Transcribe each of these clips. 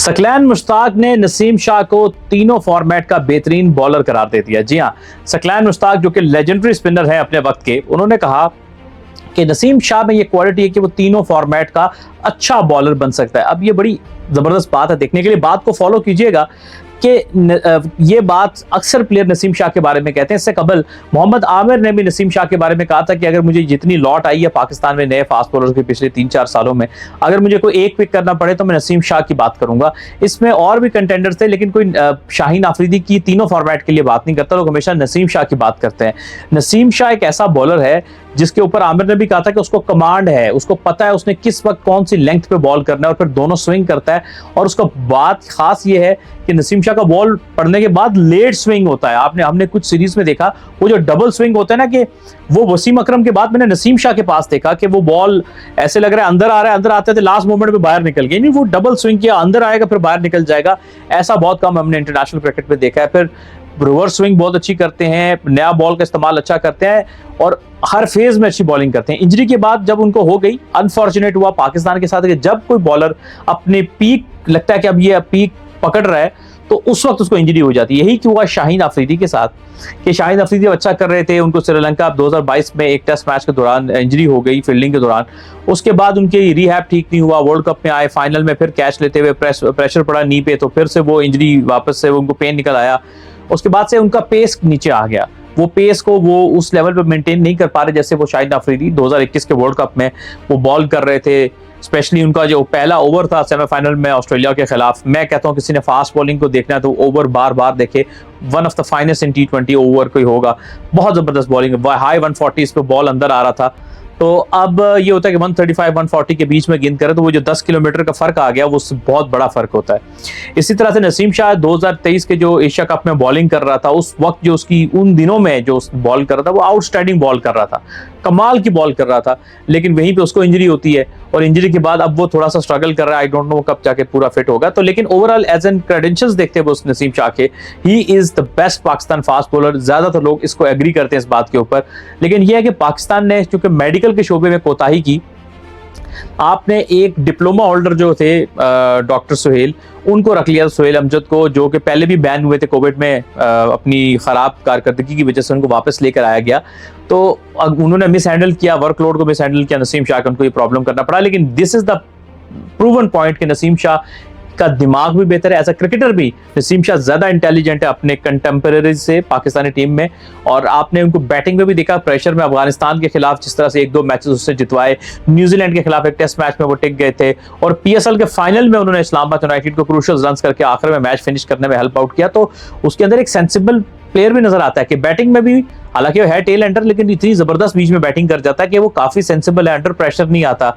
सकलैन मुश्ताक ने नसीम शाह को तीनों फॉर्मेट का बेहतरीन बॉलर करार दे दिया। जी हाँ, सकलैन मुश्ताक जो कि लेजेंडरी स्पिनर है अपने वक्त के, उन्होंने कहा कि नसीम शाह में ये क्वालिटी है कि वो तीनों फॉर्मेट का अच्छा बॉलर बन सकता है। अब ये बड़ी जबरदस्त बात है, देखने के लिए बात को फॉलो कीजिएगा कि ये बात अक्सर प्लेयर नसीम शाह के बारे में कहते हैं। इससे कबल मोहम्मद आमिर ने भी नसीम शाह के बारे में कहा था कि अगर मुझे जितनी लॉट आई है पाकिस्तान में नए फास्ट बॉलर के पिछले 3-4 सालों में, अगर मुझे कोई एक पिक करना पड़े तो मैं नसीम शाह की बात करूंगा। इसमें और भी कंटेंडर्स थे, लेकिन कोई शाहीन आफरीदी की तीनों फॉर्मेट के लिए बात नहीं करता, लोग हमेशा नसीम शाह की बात करते हैं। नसीम शाह एक ऐसा बॉलर है जिसके ऊपर आमिर ने भी कहा था कि उसको कमांड है, उसको पता है उसने किस वक्त कौन सी लेंथ पे बॉल करना है, और फिर दोनों स्विंग करता है। और उसका बात खास ये है कि नसीम शाह का बॉल पड़ने के बाद लेट स्विंग होता है। हमने कुछ सीरीज में देखा वो जो डबल स्विंग होता है ना, कि वो वसीम अकरम के बाद मैंने नसीम शाह के पास देखा कि वो बॉल ऐसे लग रहा है अंदर आ रहा है, अंदर आते थे लास्ट मोमेंट में बाहर निकल गया। नहीं, वो डबल स्विंग किया, अंदर आएगा फिर बाहर निकल जाएगा। ऐसा बहुत कम हमने इंटरनेशनल क्रिकेट में देखा है। फिर रिवर्स स्विंग बहुत अच्छी करते हैं, नया बॉल का इस्तेमाल अच्छा करते हैं और हर फेज में अच्छी बॉलिंग करते हैं। इंजरी के बाद जब उनको हो गई, अनफॉर्चुनेट हुआ पाकिस्तान के साथ कि जब कोई बॉलर अपने पीक लगता है कि अब ये पीक पकड़ रहा है, तो उस वक्त उसको इंजरी हो जाती है। यही कि हुआ शाहीन अफरीदी के साथ, कि शाहीन अफरीदी अच्छा कर रहे थे, उनको श्रीलंका 2022 में एक टेस्ट मैच के दौरान इंजरी हो गई फील्डिंग के दौरान। उसके बाद उनकी रिहैब ठीक नहीं हुआ, वर्ल्ड कप में आए, फाइनल में फिर कैच लेते हुए प्रेशर पड़ा नी पे, तो फिर से वो इंजरी वापस से उनको पेन निकल आया। उसके बाद से उनका पेस नीचे आ गया, वो पेस को वो उस लेवल पे मेंटेन नहीं कर पा रहे जैसे वो शाहीन अफरीदी 2021 के वर्ल्ड कप में वो बॉल कर रहे थे। स्पेशली उनका जो पहला ओवर था सेमीफाइनल में ऑस्ट्रेलिया के खिलाफ, मैं कहता हूं किसी ने फास्ट बॉलिंग को देखना है तो ओवर बार बार देखे। One of the finest in T20 over कोई होगा, बहुत जबरदस्त बॉलिंग, हाई 140 पे बॉल अंदर आ रहा था। तो अब ये होता है कि 135-140 के बीच में गेंद करे तो वो जो 10 किलोमीटर का फर्क आ गया, वो बहुत बड़ा फर्क होता है। इसी तरह से नसीम शाह 2023 के जो एशिया कप में बॉलिंग कर रहा था, उस वक्त जो उसकी उन दिनों में जो बॉल कर रहा था वो आउटस्टैंडिंग बॉल कर रहा था, कमाल की बॉल कर रहा था। लेकिन वहीं पे उसको इंजरी होती है और इंजरी के बाद अब वो थोड़ा सा स्ट्रगल कर रहा है। आई डोंट नो कब जाके पूरा फिट होगा। तो लेकिन ओवरऑल एज एन क्रेडेंशियल्स देखते हैं उस नसीम शाह के, he is the best Pakistan fast bowler. ज्यादातर लोग इसको एग्री करते हैं इस बात के ऊपर। लेकिन यह है कि पाकिस्तान ने चूंकि मेडिकल के शोबे में कोताही की, आपने एक डिप्लोमा होल्डर जो थे डॉक्टर सुहेल, उनको रख लिया, सुहेल अमजद को, जो कि पहले भी बैन हुए थे कोविड में, अपनी खराब कारकर्दगी की वजह से उनको वापस लेकर आया गया। तो उन्होंने मिस हैंडल किया, वर्कलोड को मिस हैंडल किया नसीम शाह का, उनको ये प्रॉब्लम करना पड़ा। लेकिन this is the proven point कि नसीम शाह का दिमाग भी बेहतर है, एज अ क्रिकेटर भी नसीम शाह ज्यादा इंटेलिजेंट है अपने कंटेम्परेरीज से पाकिस्तानी टीम में। और आपने उनको बैटिंग में भी देखा, प्रेशर में अफगानिस्तान के खिलाफ जिस तरह से 1-2 मैचेस उससे जितवाए, न्यूजीलैंड के खिलाफ एक टेस्ट मैच में वो टिक गए थे, और PSL के फाइनल में उन्होंने इस्लामाबाद यूनाइटेड को क्रूशियल रन्स करके आखिर में मैच फिनिश करने में हेल्प आउट किया। तो उसके अंदर एक सेंसिबल प्लेयर भी नजर आता है कि बैटिंग में भी, हालांकि वो है टेल एंडर, लेकिन इतनी जबरदस्त बीच में बैटिंग कर जाता है कि वो काफी सेंसिबल है, अंडर प्रेशर नहीं आता।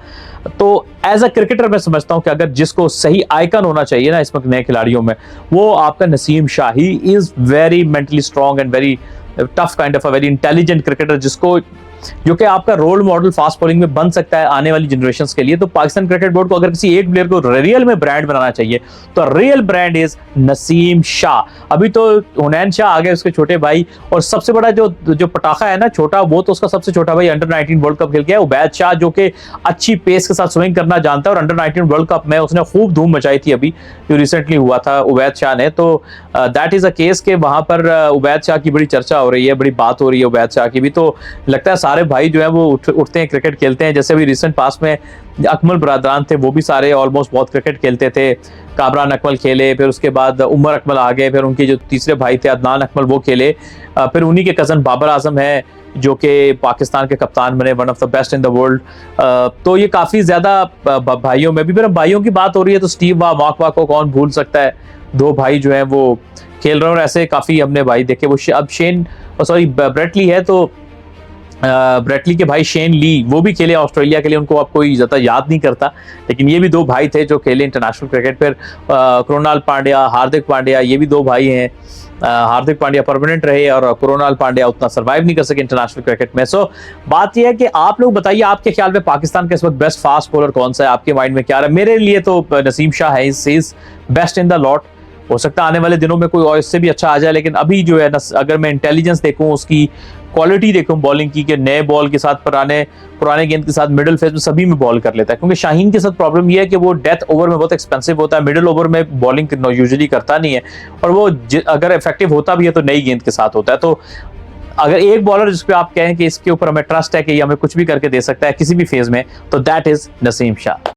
तो एज अ क्रिकेटर मैं समझता हूं कि अगर जिसको सही आइकन होना चाहिए ना इस वक्त नए खिलाड़ियों में, वो आपका Naseem Shah. He is very mentally strong and very tough kind of a very intelligent cricketer, जो कि आपका रोल मॉडल फास्ट बॉलिंग में बन सकता है आने वाली जनरेशंस के लिए। तो पाकिस्तान क्रिकेट बोर्ड को अगर किसी एक प्लेयर को रियल में ब्रांड बनाना चाहिए तो real brand is Naseem Shah. अभी तो हुनैन शाह आ गए उसके छोटे भाई, और सबसे बड़ा जो पटाखा है ना छोटा, वो तो उसका सबसे छोटा भाई अंडर 19 वर्ल्ड कप खेल गया उबैद शाह, जो कि अच्छी पेस के साथ स्विंग करना जानता है। और अंडर 19 वर्ल्ड कप में उसने खूब धूम मचाई थी, अभी जो रिसेंटली हुआ था उबैद शाह ने। तो दैट इज अ केस के वहां पर उबैद शाह की बड़ी चर्चा हो रही है, बड़ी बात हो रही है उबैद शाह की भी। तो लगता है सारे भाई जो है वो उठते हैं, क्रिकेट खेलते हैं। जैसे अभी रिसेंट पास में अकमल बरादरान थे, वो भी सारे ऑलमोस्ट बहुत क्रिकेट खेलते थे। कामरान अकमल खेले, फिर उसके बाद उमर अकमल आ गए, फिर उनके जो तीसरे भाई थे अदनान अकमल वो खेले, फिर उन्हीं के कजन बाबर आजम है जो कि पाकिस्तान के कप्तान बने, one of the best in the world. तो ये काफी ज्यादा भाइयों में भी, फिर भाइयों की बात हो रही है तो स्टीव वाह, मार्क वाह को कौन भूल सकता है। 2 भाई जो है वो खेल रहे हैं और ऐसे काफी हमने भाई देखे। वो अब ब्रेट ली है, तो ब्रेटली के भाई शेन ली वो भी खेले ऑस्ट्रेलिया के लिए, उनको अब कोई ज्यादा याद नहीं करता, लेकिन ये भी 2 भाई थे जो खेले इंटरनेशनल क्रिकेट। फिर कृणाल पांड्या, हार्दिक पांड्या, ये भी 2 भाई हैं। हार्दिक पांड्या परमानेंट रहे और कृणाल पांड्या उतना सर्वाइव नहीं कर सके इंटरनेशनल क्रिकेट में। सो बात यह है कि आप लोग बताइए आपके ख्याल में पाकिस्तान के इस वक्त बेस्ट फास्ट बॉलर कौन सा है, आपके माइंड में क्या है? मेरे लिए तो नसीम शाह है, is best in the lot. हो सकता है आने वाले दिनों में कोई और इससे भी अच्छा आ जाए, लेकिन अभी जो है अगर मैं इंटेलिजेंस देखूं उसकी, क्वालिटी देखो बॉलिंग की, कि नए बॉल के साथ पुराने गेंद के साथ मिडिल फेज में सभी में बॉल कर लेता है। क्योंकि शाहीन के साथ प्रॉब्लम यह है कि वो डेथ ओवर में बहुत एक्सपेंसिव होता है, मिडिल ओवर में बॉलिंग यूजुअली करता नहीं है, और वो अगर इफेक्टिव होता भी है तो नई गेंद के साथ होता है। तो अगर एक बॉलर जिस पे आप कहें कि इसके ऊपर हमें ट्रस्ट है कि ये हमें कुछ भी करके दे सकता है किसी भी फेज में, तो दैट इज नसीम शाह।